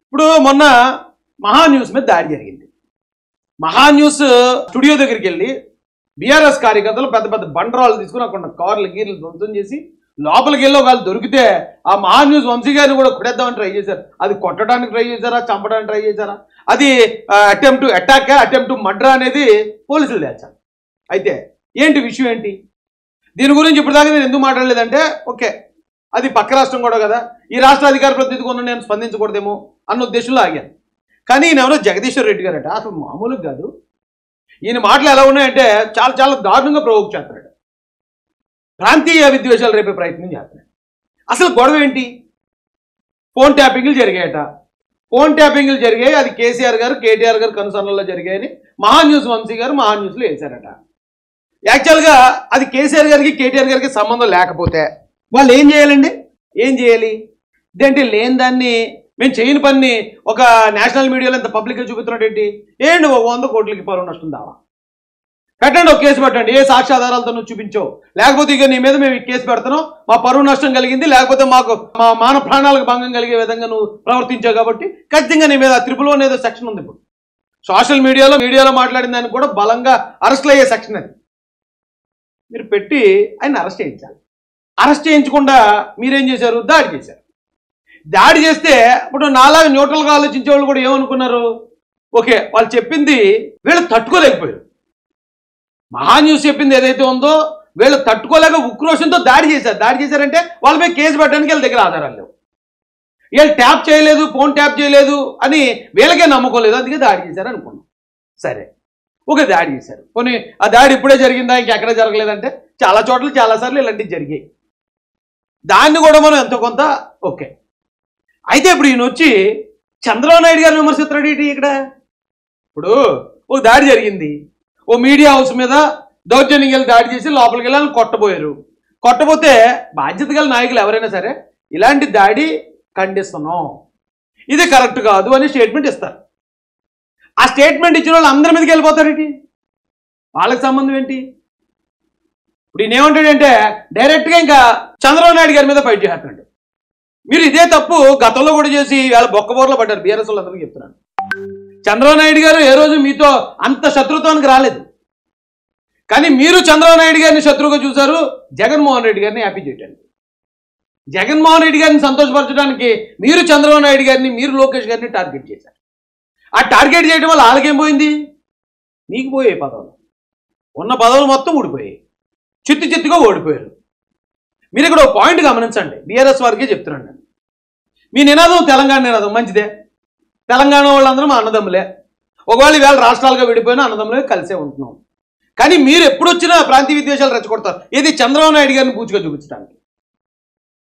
ఇప్పుడు మొన్న మహా న్యూస్ మీద దాడి జరిగింది. మహా న్యూస్ స్టూడియో దగ్గరికి వెళ్ళి బీఆర్ఎస్ కార్యకర్తలు పెద్ద పెద్ద బండరాలు తీసుకుని అక్కడ కార్లు గీర్లు ధ్వంసం చేసి లోపలికి వెళ్ళి ఒకళ్ళు దొరికితే ఆ మహా న్యూస్ వంశీ గారిని కూడా కొట్టేద్దామని ట్రై చేశారు. అది కొట్టడానికి ట్రై చేశారా, చంపడానికి ట్రై చేశారా, అది అటెంప్ట్ అటాక్ అటెంప్ట్ మర్డర్ అనేది పోలీసులు తేల్చారు. అయితే ఏంటి విషయం ఏంటి, దీని గురించి ఇప్పుడు దాకా నేను ఎందుకు మాట్లాడలేదంటే, ఓకే అది పక్క రాష్ట్రం కూడా కదా, ఈ రాష్ట్ర అధికార ప్రతినిధి కొన్న నేను స్పందించకూడదేమో అన్న ఉద్దేశంలో ఆగాను. కానీ ఈయన ఎవరో జగదీశ్వర్ రెడ్డి గారట, అసలు మామూలుగా కాదు. ఈయన మాటలు ఎలా ఉన్నాయంటే చాలా చాలా దారుణంగా ప్రవోక్ చేస్తున్నాడు, ప్రాంతీయ విద్వేషాలు రేపే ప్రయత్నం చేస్తున్నాడు. అసలు గొడవ ఏంటి? ఫోన్ ట్యాపింగ్లు జరిగాయట. ఫోన్ ట్యాపింగ్లు జరిగాయి, అది కేసీఆర్ గారు కేటీఆర్ గారు కనుసన్నల్లో జరిగాయని మహా న్యూస్ వంశీ గారు మహా న్యూస్లో వేశారట. యాక్చువల్గా అది కేసీఆర్ గారికి కేటీఆర్ గారికి సంబంధం లేకపోతే వాళ్ళు ఏం చేయాలండి? ఏం చేయాలి? ఇదేంటి లేని దాన్ని మేము చేయని పని ఒక నేషనల్ మీడియాలో ఇంత పబ్లిక్గా చూపుతున్నాడు ఏంటి? ఏంటి 100 కోట్లకి పరువు నష్టం దావా పెట్టండి, ఒక కేసు పెట్టండి, ఏ సాక్ష్యాధారాలతో నువ్వు చూపించో, లేకపోతే ఇక నీ మీద మేము ఈ కేసు పెడుతున్నాం, మా పరువు నష్టం కలిగింది, లేకపోతే మాకు మా మానవ ప్రాణాలకు భంగం కలిగే విధంగా నువ్వు ప్రవర్తించావు కాబట్టి ఖచ్చితంగా నీ మీద 301 ఏదో సెక్షన్ ఉంది. ఇప్పుడు సోషల్ మీడియాలో మాట్లాడిన దానికి కూడా బలంగా అరెస్ట్లు అయ్యే సెక్షన్ అది. మీరు పెట్టి ఆయన అరెస్ట్ చేయించాలి. అరెస్ట్ చేయించకుండా మీరేం చేశారు? దాడి చేశారు. దాడి చేస్తే ఇప్పుడు నాలాగా న్యూట్రల్గా ఆలోచించే వాళ్ళు కూడా ఏమనుకున్నారు, ఓకే వాళ్ళు చెప్పింది వీళ్ళు తట్టుకోలేకపోయారు, మహా న్యూస్ చెప్పింది ఏదైతే ఉందో వీళ్ళు తట్టుకోలేక ఉక్రోషంతో దాడి చేశారు. దాడి చేశారంటే వాళ్ళపై కేసు పెట్టడానికి వీళ్ళ దగ్గర ఆధారాలు లేవు, వీళ్ళు ట్యాప్ చేయలేదు, ఫోన్ ట్యాప్ చేయలేదు అని వీళ్ళకే నమ్మకం లేదు, అందుకే దాడి చేశారు అనుకున్నాం. సరే ఓకే దాడి చేశారు, పోనీ ఆ దాడి ఇప్పుడే జరిగిందా ఇంకెక్కడ జరగలేదంటే చాలా చోట్ల చాలాసార్లు ఇలాంటివి జరిగాయి, దాన్ని కూడా మనం ఎంతో కొంత ఓకే. అయితే ఇప్పుడు ఈయన వచ్చి చంద్రబాబు నాయుడు గారిని విమర్శిస్తున్నాడు ఏంటి ఇక్కడ? ఇప్పుడు ఓ దాడి జరిగింది, ఓ మీడియా హౌస్ మీద దౌర్జన్యం వెళ్ళి దాడి చేసి లోపలికి వెళ్ళాలని కొట్టబోయారు. కొట్టబోతే బాధ్యత గల నాయకులు ఎవరైనా సరే ఇలాంటి దాడి ఖండిస్తున్నాం, ఇది కరెక్ట్ కాదు అని స్టేట్మెంట్ ఇస్తారు. ఆ స్టేట్మెంట్ ఇచ్చిన వాళ్ళు అందరి మీదకి వెళ్ళిపోతారేంటి? వాళ్ళకి సంబంధం ఏంటి? ఇప్పుడు ఈయన ఏమంటాడంటే డైరెక్ట్గా ఇంకా చంద్రబాబు నాయుడు గారి మీద ఫైట్ చేస్తున్నాడు. మీరు ఇదే తప్పు గతంలో కూడా చేసి వాళ్ళ బొక్కబోర్లో పడ్డారు. బీఆర్ఎస్ వాళ్ళు అందరికీ చెప్తున్నాను, చంద్రబాబు నాయుడు గారు ఏ రోజు మీతో అంత శత్రుత్వానికి రాలేదు, కానీ మీరు చంద్రబాబు నాయుడు గారిని శత్రువుగా చూశారు జగన్మోహన్ రెడ్డి గారిని హ్యాపీ చేయడానికి. జగన్మోహన్ రెడ్డి గారిని సంతోషపరచడానికి మీరు చంద్రబాబు నాయుడు గారిని, మీరు లోకేష్ గారిని టార్గెట్ చేశారు. ఆ టార్గెట్ చేయడం వల్ల వాళ్ళకేం పోయింది? మీకు పోయాయి పదవులు, ఉన్న పదవులు మొత్తం ఊడిపోయాయి, చిత్తుగా ఓడిపోయారు. మీరు ఇక్కడ ఒక పాయింట్ గమనించండి, బీఆర్ఎస్ వారికే చెప్తున్నాను నేను, మీ నినాదం తెలంగాణ నినాదం మంచిదే, తెలంగాణ వాళ్ళందరూ మా అన్నదమ్ములే, ఒకవేళ ఈవేళ రాష్ట్రాలుగా విడిపోయినా అన్నదమ్ములే కలిసే ఉంటున్నాం. కానీ మీరు ఎప్పుడు వచ్చినా ప్రాంతీయ విద్వేషాలు రెచ్చగొడతారు. ఇది చంద్రబాబు నాయుడు గారిని పూచిగా చూపించడానికి.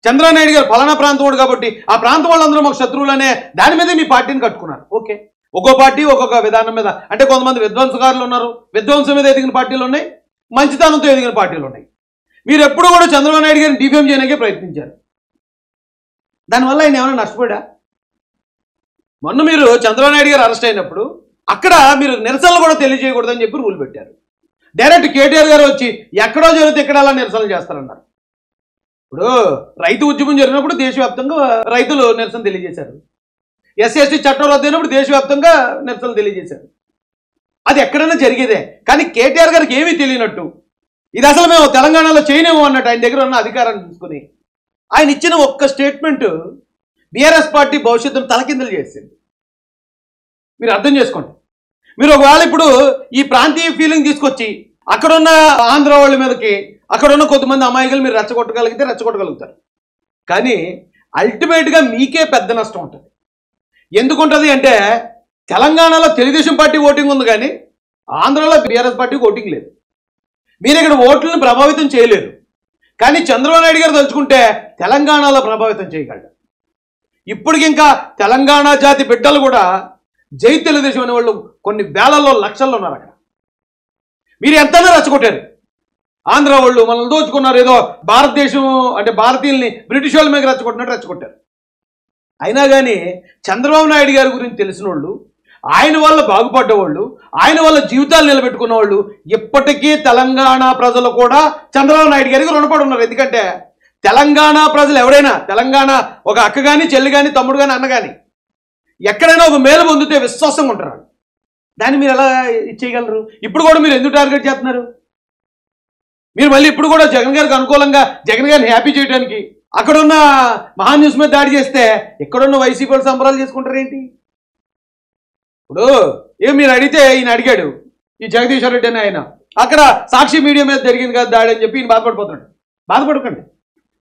చంద్రబాబు నాయుడు గారు ఫలానా ప్రాంతం వాడు కాబట్టి ఆ ప్రాంతం వాళ్ళందరూ మాకు శత్రువులనే దాని మీదే మీ పార్టీని కట్టుకున్నారు. ఓకే, ఒక్కో పార్టీ ఒక్కొక్క విధానం మీద, అంటే కొంతమంది విధ్వంసకారులు ఉన్నారు, విధ్వంసం మీద ఎదిగిన పార్టీలు ఉన్నాయి, మంచితనంతో ఎదిగిన పార్టీలు ఉన్నాయి. మీరు ఎప్పుడు కూడా చంద్రబాబు నాయుడు గారిని డిఫేమ్ చేయడానికే ప్రయత్నించారు. దానివల్ల ఆయన ఏమైనా నష్టపోయా? మొన్న మీరు చంద్రబాబు నాయుడు గారు అరెస్ట్ అయినప్పుడు అక్కడ మీరు నిరసనలు కూడా తెలియజేయకూడదని చెప్పి రూల్ పెట్టారు. డైరెక్ట్ కేటీఆర్ గారు వచ్చి ఎక్కడో జరిగితే ఇక్కడ అలా నిరసనలు చేస్తారన్నారు. ఇప్పుడు రైతు ఉద్యమం జరిగినప్పుడు దేశవ్యాప్తంగా రైతులు నిరసన తెలియజేశారు, ఎస్సీ చట్టం రద్దు అయినప్పుడు దేశవ్యాప్తంగా నిరసనలు తెలియజేశారు. అది ఎక్కడైనా జరిగేదే. కానీ కేటీఆర్ గారికి ఏమీ తెలియనట్టు ఇది అసలు మేము తెలంగాణలో చేయలేము అన్నట్టు ఆయన దగ్గర ఉన్న అధికారాన్ని చూసుకుని ఆయన ఇచ్చిన ఒక్క స్టేట్మెంట్ బీఆర్ఎస్ పార్టీ భవిష్యత్తును తలకిందులు చేసింది. మీరు అర్థం చేసుకోండి. మీరు ఒకవేళ ఇప్పుడు ఈ ప్రాంతీయ ఫీలింగ్ తీసుకొచ్చి అక్కడున్న ఆంధ్ర వాళ్ళ మీదకి అక్కడున్న కొంతమంది అమాయకులు మీరు రెచ్చగొట్టగలిగితే రెచ్చగొట్టగలుగుతారు, కానీ అల్టిమేట్గా మీకే పెద్ద నష్టం ఉంటుంది. ఎందుకుంటుంది అంటే తెలంగాణలో తెలుగుదేశం పార్టీ ఓటింగ్ ఉంది, కానీ ఆంధ్రలో బీఆర్ఎస్ పార్టీకి ఓటింగ్ లేదు. మీరు ఇక్కడ ఓట్లను ప్రభావితం చేయలేరు, కానీ చంద్రబాబు నాయుడు గారు తలుచుకుంటే తెలంగాణలో ప్రభావితం చేయగలరు. ఇప్పటికి ఇంకా తెలంగాణ జాతి బిడ్డలు కూడా జై తెలుగుదేశం అనే వాళ్ళు కొన్ని వేలల్లో లక్షల్లో ఉన్నారు అక్కడ. మీరు ఎంతైనా రెచ్చగొట్టారు, ఆంధ్ర వాళ్ళు మనల్ని దోచుకున్నారు, ఏదో భారతదేశం అంటే భారతీయుల్ని బ్రిటిష్ వాళ్ళ మీద రెచ్చగొట్టినట్టు రెచ్చగొట్టారు. అయినా కానీ చంద్రబాబు నాయుడు గారి గురించి తెలిసిన వాళ్ళు, ఆయన వల్ల బాగుపడ్డవాళ్ళు, ఆయన వల్ల జీవితాలు నిలబెట్టుకున్న వాళ్ళు ఇప్పటికీ తెలంగాణ ప్రజలు కూడా చంద్రబాబు నాయుడు గారికి రుణపడి ఉన్నారు. ఎందుకంటే తెలంగాణ ప్రజలు ఎవరైనా, తెలంగాణ ఒక అక్క కానీ చెల్లి కానీ తమ్ముడు కానీ అన్న కానీ ఎక్కడైనా ఒక మేలు పొందితే విశ్వాసంగా ఉంటారు. దాన్ని మీరు ఎలా ఇచ్చేయగలరు? ఇప్పుడు కూడా మీరు ఎందుకు టార్గెట్ చేస్తున్నారు? మీరు మళ్ళీ ఇప్పుడు కూడా జగన్ గారికి అనుకూలంగా జగన్ గారిని హ్యాపీ చేయడానికి అక్కడున్న మహా న్యూస్ మీద దాడి చేస్తే ఎక్కడున్న వైసీపీ వాళ్ళు సంబరాలు చేసుకుంటారు ఏంటి? ఇప్పుడు మీరు అడిగితే ఈయన అడిగాడు, ఈ జగదీశ్వర్ రెడ్డి అని ఆయన, అక్కడ సాక్షి మీడియా మీద జరిగింది కదా దాడి అని చెప్పి ఈయన బాధపడిపోతున్నాడు. బాధపడకండి,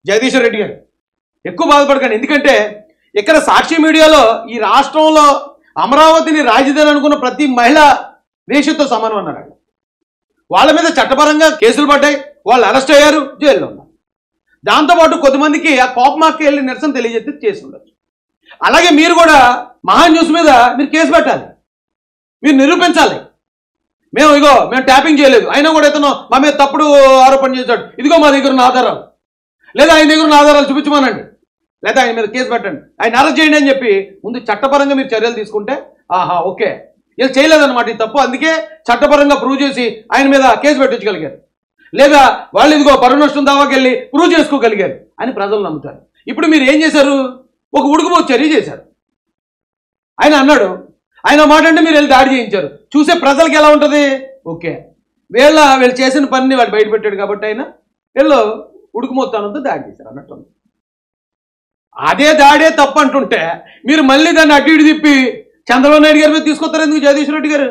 జగదీశ్వర్ రెడ్డి గారు ఎక్కువ బాధపడకండి. ఎందుకంటే ఇక్కడ సాక్షి మీడియాలో ఈ రాష్ట్రంలో అమరావతిని రాజధాని అనుకున్న ప్రతి మహిళ వేషతో సమానం అన్నారు. వాళ్ళ మీద చట్టపరంగా కేసులు పడ్డాయి, వాళ్ళు అరెస్ట్ అయ్యారు, జైల్లో ఉన్నారు. దాంతోపాటు కొద్దిమందికి ఆ కోపమాకి వెళ్ళి నిరసన తెలియజేస్తే చేసి ఉండొచ్చు. అలాగే మీరు కూడా మహా న్యూస్ మీద మీరు కేసు పెట్టాలి, మీరు నిరూపించాలి. మేము ట్యాపింగ్ చేయలేదు, అయినా కూడా ఇతను మా మీద తప్పుడు ఆరోపణ చేశాడు, ఇదిగో మా దగ్గర ఉన్న ఆధారాలు, లేదా ఆయన దగ్గర ఉన్న ఆధారాలు చూపించమనండి, లేదా ఆయన మీద కేసు పెట్టండి, ఆయన అరెస్ట్ చేయండి అని చెప్పి ముందు చట్టపరంగా మీరు చర్యలు తీసుకుంటే ఓకే వీళ్ళు చేయలేదన్నమాట ఈ తప్పు, అందుకే చట్టపరంగా ప్రూవ్ చేసి ఆయన మీద కేసు పెట్టించగలిగారు, లేదా వాళ్ళు ఇదిగో పరువు నష్టం దావాకి వెళ్ళి ప్రూవ్ చేసుకోగలిగారు అని ప్రజలు నమ్ముతారు. ఇప్పుడు మీరు ఏం చేశారు? ఒక ఉడుకుపోతు చర్య చేశారు. ఆయన అన్నాడు, ఆయన మాట అంటే మీరు వెళ్ళి దాడి చేయించారు. చూసే ప్రజలకి ఎలా ఉంటుంది? ఓకే వీళ్ళు చేసిన పనిని వాడు బయట పెట్టాడు కాబట్టి ఆయన వీళ్ళు ఉడుకుమోత్తానంతో దాడి చేశారు అన్నట్టు. అదే దాడే తప్పు అంటుంటే మీరు మళ్ళీ దాన్ని అటు ఇటు తిప్పి చంద్రబాబు నాయుడు గారి మీద తీసుకొస్తారు ఎందుకు? జగదీశ్వర్ రెడ్డి గారు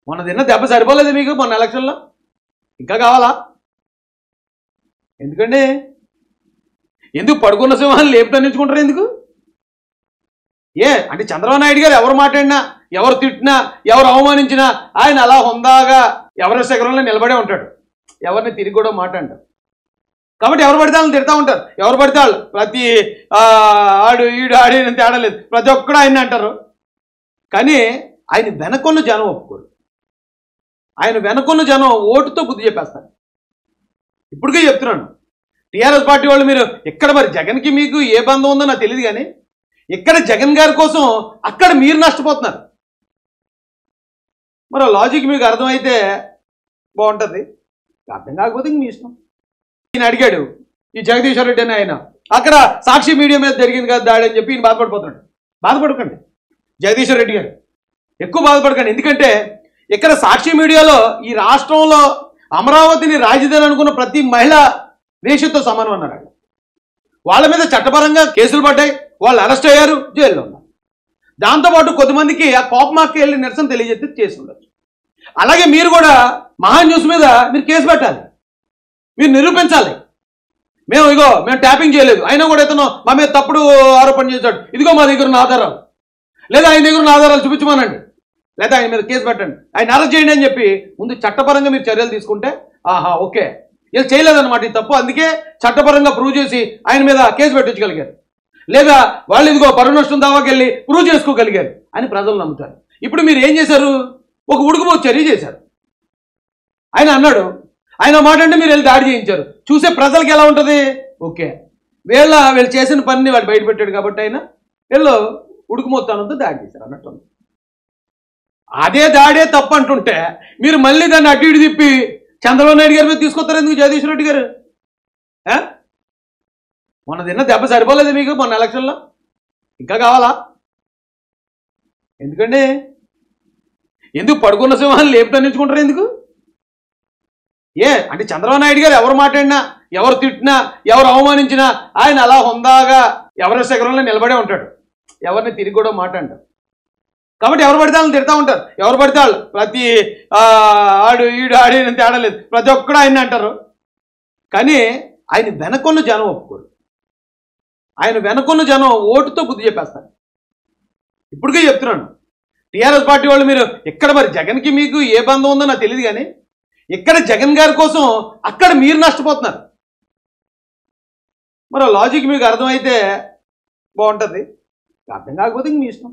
మొన్న తిన్న దెబ్బ సరిపోలేదు మీకు మొన్న ఎలక్షన్లో, ఇంకా కావాలా? ఎందుకండి ఎందుకు పడుకున్న సింహాన్ని లేపుతన్నించుకుంటారు ఎందుకు? అంటే చంద్రబాబు నాయుడు గారు ఎవరు మాట్లాడినా, ఎవరు తిట్టినా, ఎవరు అవమానించినా ఆయన అలా హుందాగా ఎవరి శిఖరంలో నిలబడే ఉంటాడు, ఎవరిని తిరిగి కూడా మాట్లాడతారు. కాబట్టి ఎవరు పడితే వాళ్ళని తిడతా ఉంటారు, ఎవరు పడితే వాళ్ళు ప్రతి ఆడు ఈడు ఆడి తేడా లేదు, ప్రతి ఒక్కడు ఆయన్ని అంటారు. కానీ ఆయన వెనకొన్న జనం ఒప్పుకోరు, ఆయన వెనకొన్న జనం ఓటుతో బుద్ధి చెప్పేస్తారు. ఇప్పటికే చెప్తున్నాను, టీఆర్ఎస్ పార్టీ వాళ్ళు మీరు ఇక్కడ మరి జగన్కి మీకు ఏ బంధం ఉందో నాకు తెలియదు, కానీ ఇక్కడ జగన్ గారి కోసం అక్కడ మీరు నష్టపోతున్నారు. మరి లాజిక్ మీకు అర్థమైతే బాగుంటుంది, అర్థం కాకపోతే ఇంక మీ ఇష్టం. ఈయన అడిగాడు, ఈ జగదీశ్వర్ రెడ్డి అని ఆయన, అక్కడ సాక్షి మీడియా మీద జరిగింది కదా దాడి అని చెప్పి ఈయన బాధపడిపోతున్నాడు. బాధపడకండి, జగదీశ్వర్ రెడ్డి గారు ఎక్కువ బాధపడకండి. ఎందుకంటే ఇక్కడ సాక్షి మీడియాలో ఈ రాష్ట్రంలో అమరావతిని రాజధాని అనుకున్న ప్రతి మహిళ వేషతో సమానం అన్నారు. వాళ్ళ మీద చట్టపరంగా కేసులు పడ్డాయి, వాళ్ళు అరెస్ట్ అయ్యారు, జైల్లో ఉన్నారు. దాంతోపాటు కొద్దిమందికి ఆ కోపమాకి వెళ్ళి నిరసన తెలియజేస్తే చేసి ఉండొచ్చు. అలాగే మీరు కూడా మహా న్యూస్ మీద మీరు కేసు పెట్టాలి, మీరు నిరూపించాలి. మేము ట్యాపింగ్ చేయలేదు, అయినా కూడా ఇతను మా మీద తప్పుడు ఆరోపణ చేశాడు, ఇదిగో మా దగ్గర ఉన్న ఆధారాలు, లేదా ఆయన దగ్గర ఉన్న ఆధారాలు చూపించమనండి, లేదా ఆయన మీద కేసు పెట్టండి, ఆయన అరెస్ట్ చేయండి అని చెప్పి ముందు చట్టపరంగా మీరు చర్యలు తీసుకుంటే ఓకే వీళ్ళు చేయలేదన్నమాట ఈ తప్పు, అందుకే చట్టపరంగా ప్రూవ్ చేసి ఆయన మీద కేసు పెట్టించగలిగారు, లేదా వాళ్ళు ఇదిగో పరువు నష్టం దావాకి వెళ్ళి ప్రూవ్ చేసుకోగలిగారు అని ప్రజలు నమ్ముతారు. ఇప్పుడు మీరు ఏం చేశారు? ఒక ఉడుకుపోతు చర్య చేశారు. ఆయన అన్నాడు, ఆయన మాట అంటే మీరు వెళ్ళి దాడి చేయించారు. చూసే ప్రజలకి ఎలా ఉంటుంది? ఓకే వీళ్ళు చేసిన పనిని వాడు బయట పెట్టాడు కాబట్టి ఆయన వీళ్ళు ఉడుకుమోత్తానంతో దాడి చేశారు అన్నట్టు. అదే దాడే తప్పు అంటుంటే మీరు మళ్ళీ దాన్ని అటు ఇటు తిప్పి చంద్రబాబు నాయుడు గారి మీద తీసుకొస్తారు ఎందుకు? జగదీశ్వర్ రెడ్డి గారు మొన్న తిన్న దెబ్బ సరిపోలేదు మీకు మొన్న ఎలక్షన్లో, ఇంకా కావాలా? ఎందుకండి ఎందుకు పడుకున్న సింహాన్ని లేపుతన్నించుకుంటారు ఎందుకు? అంటే చంద్రబాబు నాయుడు గారు ఎవరు మాట్లాడినా, ఎవరు తిట్టినా, ఎవరు అవమానించినా ఆయన అలా హుందాగా ఎవరి శిఖరంలో నిలబడే ఉంటాడు, ఎవరిని తిరిగి కూడా మాట్లాడతారు. కాబట్టి ఎవరు పడితే వాళ్ళని తిడతా ఉంటారు, ఎవరు పడితే వాళ్ళు ప్రతి ఆడు ఈడు ఆడి తేడా లేదు, ప్రతి ఒక్కడు ఆయన్ని అంటారు. కానీ ఆయన వెనకొన్న జనం ఒప్పుకోరు, ఆయన వెనకొన్న జనం ఓటుతో బుద్ధి చెప్పేస్తారు. ఇప్పటికే చెప్తున్నాను, టీఆర్ఎస్ పార్టీ వాళ్ళు మీరు ఇక్కడ మరి జగన్కి మీకు ఏ బంధం ఉందో నాకు తెలియదు, కానీ ఇక్కడ జగన్ గారి కోసం అక్కడ మీరు నష్టపోతున్నారు. మరి లాజిక్ మీకు అర్థమైతే బాగుంటుంది, అర్థం కాకపోతే ఇంక మీ ఇష్టం.